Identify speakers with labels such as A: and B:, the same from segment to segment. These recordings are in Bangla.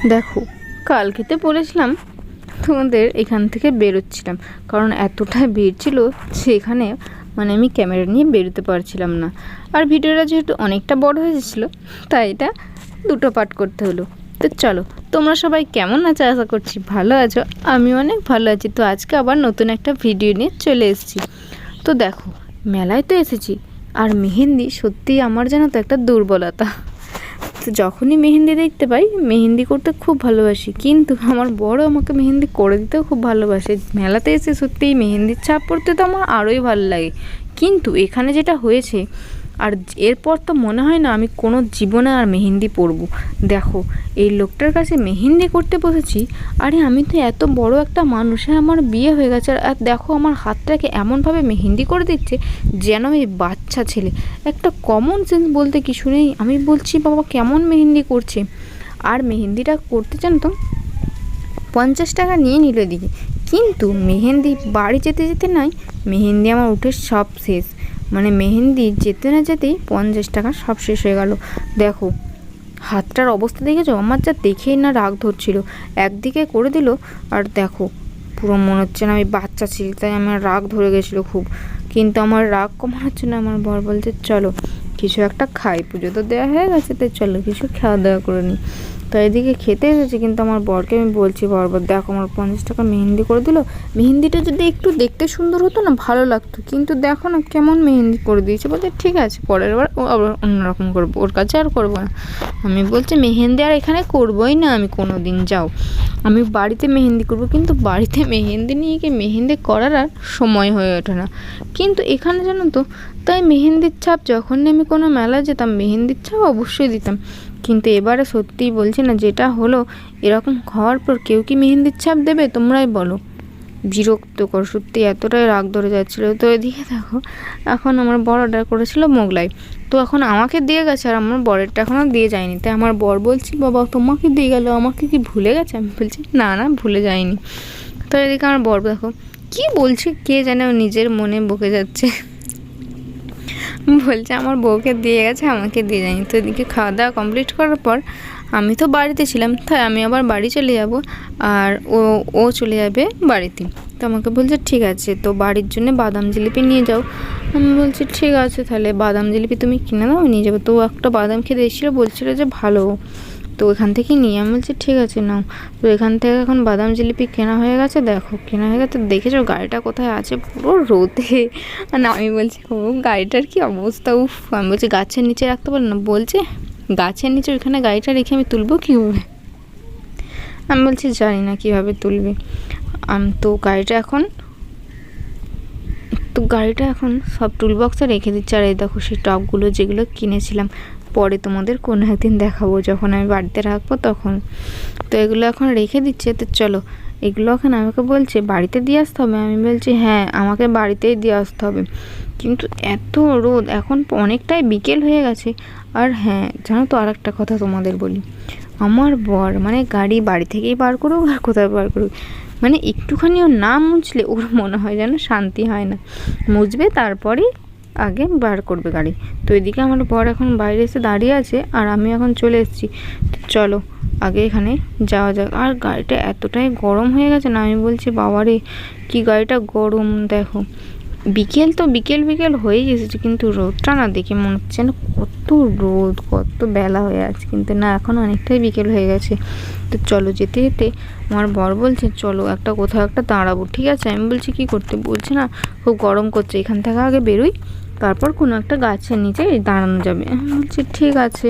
A: দেখো, কালকেতে বলেছিলাম তোমাদের এখান থেকে বেরোচ্ছিলাম, কারণ এতটাই ভিড় ছিল সেখানে আমি ক্যামেরা নিয়ে বেরোতে পারছিলাম না। আর ভিডিওটা যেহেতু অনেকটা বড় হয়ে যাচ্ছিলো, তাই এটা দুটো পার্ট করতে হলো। তো চলো, তোমরা সবাই কেমন আছো? আশা করছি ভালো আছো। আমি অনেক ভালো আছি। তো আজকে আবার নতুন একটা ভিডিও নিয়ে চলে এসেছি। তো দেখো, মেলায় তো এসেছি, আর মেহেন্দি সত্যিই আমার যেন তো একটা দুর্বলতা। তো যখনই মেহেন্দি দেখতে পাই, মেহেন্দি করতে খুব ভালোবাসি, কিন্তু আমার বড় আমাকে মেহেন্দি করে দিতেও খুব ভালোবাসে। মেলাতে এসে সত্যিই মেহেন্দির ছাপ পড়তে তো আমার আরোই ভালো লাগে। কিন্তু এখানে যেটা হয়েছে, আর এরপর তো মনে হয় না আমি কোনো জীবনে আর মেহেন্দি পরবো। দেখো, এই লোকটার কাছে মেহেন্দি করতে বসেছি। আরে আমি তো এত বড় একটা মানুষ, আমার বিয়ে হয়ে গেছে, আর দেখো আমার হাতটাকে এমনভাবে মেহেন্দি করে দিচ্ছে যেন আমি বাচ্চা ছেলে। একটা কমন সেন্স বলতে কিছু নেই। আমি বলছি বাবা কেমন মেহেন্দি করছে। আর মেহেন্দিটা করতে জানো তো 50 টাকা নিয়ে নিল এদিকে। কিন্তু মেহেন্দি বাড়ি যেতে যেতে নয়, মেহেন্দি আমার উঠে সব শেষ। মেহেন্দি যেতে না যেতেই 50 টাকা সব শেষ হয়ে গেল। দেখো হাতটার অবস্থা দেখেছো? আমার যা দেখেই না রাগ ধরছিল। একদিকে করে দিল, আর দেখো পুরো মনে হচ্ছে না আমি বাচ্চা ছিলি, তাই আমার রাগ ধরে গেছিলো খুব। কিন্তু আমার রাগ কমানোর জন্য আমার বর বলছে চলো কিছু একটা খাই, পুজো তো দেওয়া হয়ে গেছে, তাই চলো কিছু খাওয়া দাওয়া করে নিই। তো এদিকে খেতে এসেছি, কিন্তু আমার বরকে আমি বলছি বারবার দেখো আমার 50 টাকা মেহেন্দি করে দিল। মেহেন্দিটা যদি একটু দেখতে সুন্দর হতো না ভালো লাগতো, কিন্তু দেখো না কেমন মেহেন্দি করে দিয়েছে। বলছে ঠিক আছে পরের বার ও আবার অন্যরকম করবো, ওর কাছে আর করবো না। আমি বলছি মেহেন্দি আর এখানে করবোই না আমি কোনো দিন, যাও আমি বাড়িতে মেহেন্দি করবো। কিন্তু বাড়িতে মেহেন্দি নিয়ে গিয়ে মেহেন্দি করার আর সময় হয়ে ওঠে না। কিন্তু এখানে জানো তো, তাই মেহেন্দির ছাপ যখনই আমি কোনো মেলায় যেতাম মেহেন্দির ছাপ অবশ্যই দিতাম। কিন্তু এবারে সত্যিই বলছি না, যেটা হলো এরকম হওয়ার পর কেউ কি মেহেন্দির ছাপ দেবে? তোমরাই বলো। বিরক্তকর, সত্যি এতটাই রাগ ধরে যাচ্ছিলো। তো এদিকে দেখো, এখন আমার বর অর্ডার করেছিল মোগলাই, তো এখন আমাকে দিয়ে গেছে, আর আমার বরেরটা এখনও দিয়ে যায়নি। তাই আমার বর বলছি বাবা তোমাকে দিয়ে গেল, আমাকে কি ভুলে গেছে? আমি বলছি না না ভুলে যায়নি। তো এদিকে আমার বর দেখো কি বলছে কে জানে, ও নিজের মনে বকে যাচ্ছে। বলছে আমার বউকে দিয়ে গেছে, আমাকে দিয়ে যায়নি। তো এদিকে খাওয়া দাওয়া কমপ্লিট করার পর আমি তো বাড়িতে ছিলাম, তাই আমি আবার বাড়ি চলে যাব, আর ও চলে যাবে বাড়িতে। তো আমাকে বলছে ঠিক আছে, তো বাড়ির জন্য বাদাম জিলিপি নিয়ে যাও। আমি বলছি ঠিক আছে, তাহলে বাদাম জিলিপি তুমি কিনে দাও, আমি নিয়ে যাবো। তো একটা বাদাম খেতে এসেছিলো, বলছিলো যে ভালো, তো এখান থেকে নিয়ে আমি বলছি ঠিক আছে নাও। তো এখান থেকে এখন বাদাম জিলিপি কেনা হয়ে গেছে। দেখো কেনা হয়ে গেছে, দেখেছো গাড়িটা কোথায় আছে? পুরো রোদে। আমি বলছি ও গাড়িটার কি অবস্থা, উফ। আমি বলছি গাছের নিচে রাখতে পারো না? বলছে গাছের নিচে ওইখানে গাড়িটা রেখে আমি তুলবো কীভাবে? আমি বলছি জানি না কীভাবে তুলবে। তো গাড়িটা এখন সব টুল বক্সে রেখে দিচ্ছে। আর এই দেখো সেই টবগুলো যেগুলো কিনেছিলাম, পরে তোমাদের কোনো একদিন দেখাবো যখন আমি বাড়িতে রাখবো তখন। তো এগুলো এখন রেখে দিচ্ছে। তো চলো এগুলো এখন আমাকে বলছে বাড়িতে দিয়ে আসতে হবে। আমি বলছি হ্যাঁ আমাকে বাড়িতেই দিয়ে আসতে হবে। কিন্তু এত রোদ, এখন অনেকটাই বিকেল হয়ে গেছে। আর হ্যাঁ জানো তো আর একটা কথা তোমাদের বলি, আমার বর গাড়ি বাড়ি থেকেই বার করুক আর কোথায় বার করুক, একটুখানিও না মুছলে ওর মনে হয় যেন শান্তি হয় না। মুছবে তারপরেই আগে বার করবে গাড়ি। তো এদিকে আমার বর এখন বাইরে এসে দাঁড়িয়ে আছে, আর আমি এখন চলে এসেছি। তো চলো আগে এখানে যাওয়া যাক। আর গাড়িটা এতটাই গরম হয়ে গেছে না, আমি বলছি বাবারে কি গাড়িটা গরম। দেখো বিকেল তো বিকেল হয়েই এসেছে, কিন্তু রোদটা না দেখে মনে হচ্ছে না কত রোদ, কত বেলা হয়ে আছে, কিন্তু না এখন অনেকটাই বিকেল হয়ে গেছে। তো চলো যেতে যেতে আমার বর বলছে চলো কোথাও একটা দাঁড়াবো। ঠিক আছে, আমি বলছি কি করতে? বলছে না খুব গরম করছে, এখান থেকে আগে বেরোই, তারপর কোনো একটা গাছের নিচে দাঁড়ানো যাবে। আমি বলছি ঠিক আছে।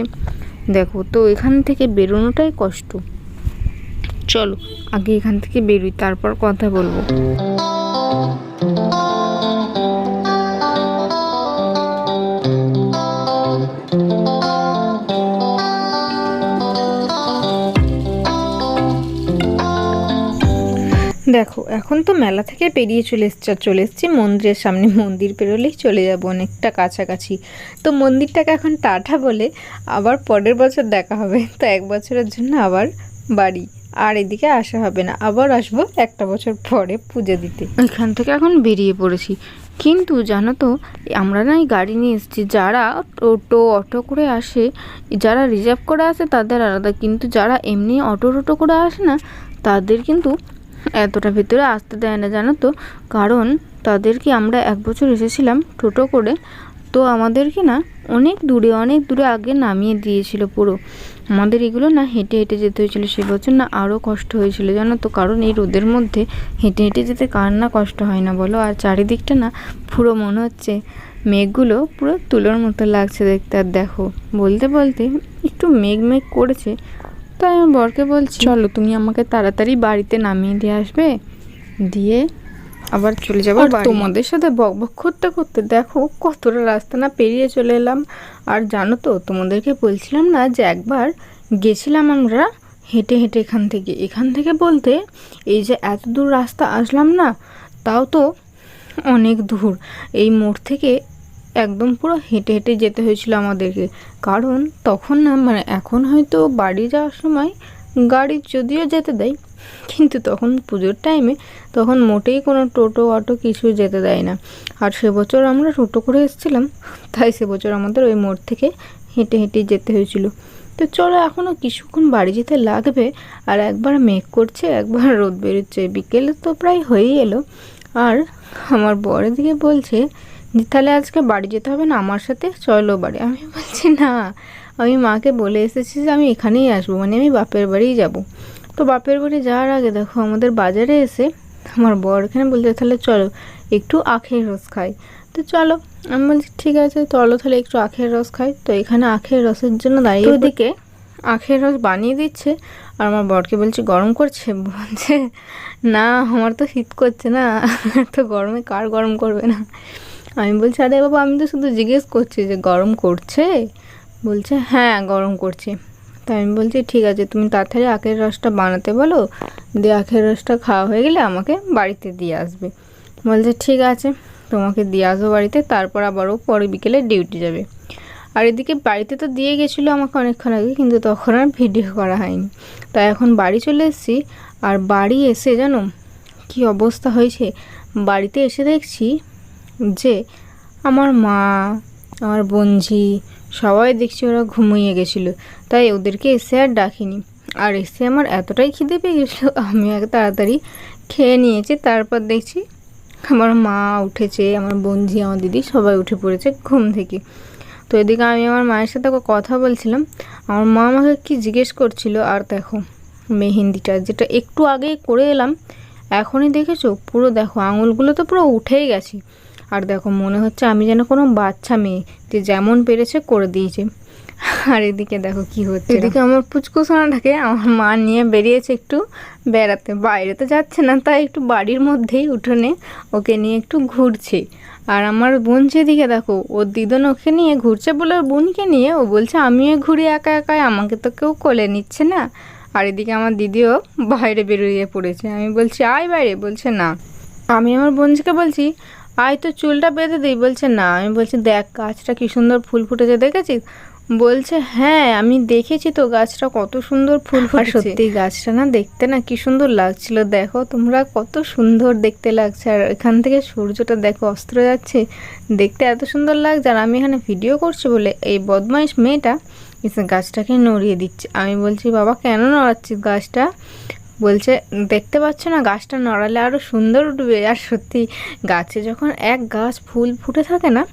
A: দেখো তো এখান থেকে বেরোনোটাই কষ্ট। চলো আগে এখান থেকে বেরোই, তারপর কথা বলবো। দেখো এখন তো মেলা থেকে পেরিয়ে চলে এসেছি মন্দিরের সামনে। মন্দির পেরোলেই চলে যাব অনেকটা কাছাকাছি। তো মন্দিরটাকে এখন টাটা বলে আবার পরের বছর দেখা হবে। তো 1 বছরের জন্য আবার বাড়ি, আর এদিকে আসা হবে না, আবার আসবো একটা বছর পরে পুজো দিতে। এখান থেকে এখন বেরিয়ে পড়েছি। কিন্তু জানো তো, আমরা না এই গাড়ি নিয়ে এসেছি, যারা টোটো অটো করে আসে, যারা রিজার্ভ করে আসে তাদের আলাদা, কিন্তু যারা এমনি অটো করে আসে না তাদের কিন্তু এতটা ভেতরে আসতে দেয় না জানো তো। কারণ তাদেরকে আমরা 1 বছর এসেছিলাম টোটো করে, তো আমাদেরকে না অনেক দূরে আগে নামিয়ে দিয়েছিল পুরো। আমাদের এগুলো না হেঁটে যেতে হয়েছিল সে বছর, না আরও কষ্ট হয়েছিল জানো তো। কারণ এই রোদের মধ্যে হেঁটে যেতে কার না কষ্ট হয় না বলো। আর চারিদিকটা না পুরো মনে হচ্ছে মেঘগুলো পুরো তুলোর মতো লাগছে দেখতে। আর দেখো বলতে একটু মেঘ করেছে, তাই আমার বরকে বলছি চলো তুমি আমাকে তাড়াতাড়ি বাড়িতে নামিয়ে দিয়ে আসবে, দিয়ে আবার চলে যাবো। তোমাদের সাথে বকবক করতে দেখো কতটা রাস্তা না পেরিয়ে চলে এলাম। আর জানো তো, তোমাদেরকে বলছিলাম না যে একবার গেছিলাম আমরা হেঁটে এখান থেকে বলতে এই যে এত দূর রাস্তা আসলাম না, তাও তো অনেক দূর। এই মোড় থেকে একদম পুরো হেঁটে যেতে হয়েছিল আমাদেরকে। কারণ তখন না মানে এখন হয়তো বাড়ি যাওয়ার সময় গাড়ি যদিও যেতে দেয়, কিন্তু তখন পুজোর টাইমে তখন মোটেই কোনো টোটো অটো কিছু যেতে দেয় না। আর সে বছর আমরা টোটো করে এসেছিলাম, তাই সে বছর আমাদের ওই মোড় থেকে হেঁটে যেতে হয়েছিল। তো চলো এখনও কিছুক্ষণ বাড়ি যেতে লাগবে। আর একবার মেঘ করছে, একবার রোদ বেরোচ্ছে, বিকেলে তো প্রায় হয়েই এলো। আর আমার বরের দিকে বলছে যে তাহলে আজকে বাড়ি যেতে হবে না আমার সাথে, চলো বাড়ি। আমি বলছি না, আমি মাকে বলে এসেছি যে আমি এখানেই আসবো, মানে আমি বাপের বাড়িই যাব। তো বাপের বাড়ি যাওয়ার আগে দেখো আমাদের বাজারে এসে আমার বর এখানে বলছে তাহলে চলো একটু আখের রস খাই। তো চলো, আমি বলছি ঠিক আছে চলো তাহলে একটু আখের রস খাই। তো এখানে আখের রসের জন্য দাঁড়িয়ে ওদিকে আখের রস বানিয়ে দিচ্ছে। আর আমার বরকে বলছি গরম করছে, বলছে না আমার তো শীত করছে না, তো গরমে কার গরম করবে না। আমি বলছি আরে বাবা আমি তো শুধু জিজ্ঞেস করছি যে গরম করছে, বলছে হ্যাঁ গরম করছে। তাই আমি বলছি ঠিক আছে তুমি তাড়াতাড়ি আখের রসটা বানাতে বলো, দিয়ে আখের রসটা খাওয়া হয়ে গেলে আমাকে বাড়িতে দিয়ে আসবে। বলছে ঠিক আছে তোমাকে দিয়ে আসবো বাড়িতে, তারপর আবারও পরে বিকেলে ডিউটি যাবে। আর এদিকে বাড়িতে তো দিয়ে গেছিলো আমাকে অনেকক্ষণ আগে, কিন্তু তখন আর ভিডিও করা হয়নি। তাই এখন বাড়ি চলে এসেছি। আর বাড়ি এসে জানো কি অবস্থা হয়েছে, বাড়িতে এসে দেখছি যে আমার মা আমার বোনঝি সবাই দেখছি ওরা ঘুমিয়ে গেছিলো, তাই ওদেরকে এসে আর ডাকিনি। আর এসে আমার এতটাই খিদে পেয়ে গেছিলো, আমি আগে তাড়াতাড়ি খেয়ে নিয়েছি। তারপর দেখছি আমার মা উঠেছে, আমার বোনঝি আমার দিদি সবাই উঠে পড়েছে ঘুম থেকে। তো এদিকে আমি আমার মায়ের সাথে কথা বলছিলাম, আমার মা আমাকে কি জিজ্ঞেস করছিল। আর দেখো মেহেন্দিটা যেটা একটু আগে করে এলাম, এখনই দেখেছো পুরো দেখো আঙুলগুলো তো পুরো উঠেই গেছে। আর দেখো মনে হচ্ছে আমি যেন কোনো বাচ্চা মেয়ে, যে যেমন পেরেছে করে দিয়েছে। আর এদিকে দেখো কি হচ্ছে, এদিকে আমার পুচকুসোনাটাকে আমার মা নিয়ে বেরিয়েছে একটু বেড়াতে, বাইরে তো যাচ্ছে না, তাই একটু বাড়ির মধ্যেই উঠোনে ওকে নিয়ে একটু ঘুরছে। আর আমার বোন যেদিকে দেখো ওর দিদন ওকে নিয়ে ঘুরছে বলে ওর বোনকে নিয়ে ও বলছে আমিও ঘুরি একা আমাকে তো কেউ কোলে নিচ্ছে না। আর এদিকে আমার দিদিও বাইরে বেরিয়ে পড়েছে, আমি বলছি আয় বাইরে, বলছে না। আমি আমার বোনকে বলছি আয় তো চুলটা বেঁধে দিই, বলছে না। আমি বলছি দেখ গাছটা কি সুন্দর ফুল ফুটেছে দেখেছিস, বলছে হ্যাঁ আমি দেখেছি তো গাছটা কত সুন্দর ফুল ফুটেছে। সত্যি গাছটা না দেখতে না কি সুন্দর লাগছিল, দেখো তোমরা কত সুন্দর দেখতে লাগছে। আর এখান থেকে সূর্যটা দেখো অস্ত যাচ্ছে, দেখতে এত সুন্দর লাগছে। আর আমি এখানে ভিডিও করছি বলে এই বদমাইশ মেয়েটা এসে গাছটাকে নড়িয়ে দিচ্ছে। আমি বলছি বাবা কেন নড়াচ্ছিস গাছটা, বলছে দেখতে পাচ্ছ না গাছটা নড়ালে আরও সুন্দর উঠবে। আর সত্যি গাছে যখন এক গাছ ফুল ফুটে থাকে না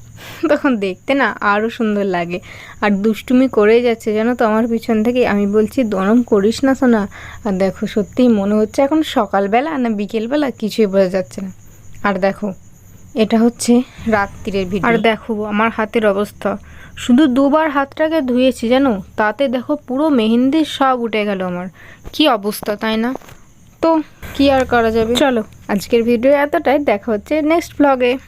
A: তখন দেখতে না আরও সুন্দর লাগে। আর দুষ্টুমি করেই যাচ্ছে জানো তো আমার পিছন থেকে। আমি বলছি দরম করিস না সোনা। আর দেখো সত্যিই মনে হচ্ছে এখন সকালবেলা না বিকেলবেলা কিছুই বোঝা যাচ্ছে না। আর দেখো এটা হচ্ছে রাত্রিরের ভিডিও। আর দেখো আমার হাতের অবস্থা, শুধু 2বার হাতটাকে ধুয়েছি জানো, তাতে দেখো পুরো মেহেন্দি সব উঠে গেল আমার। কি অবস্থা তাই না? তো কি আর করা যাবে, চলো আজকের ভিডিও এতটাই, দেখা হচ্ছে নেক্সট ব্লগে।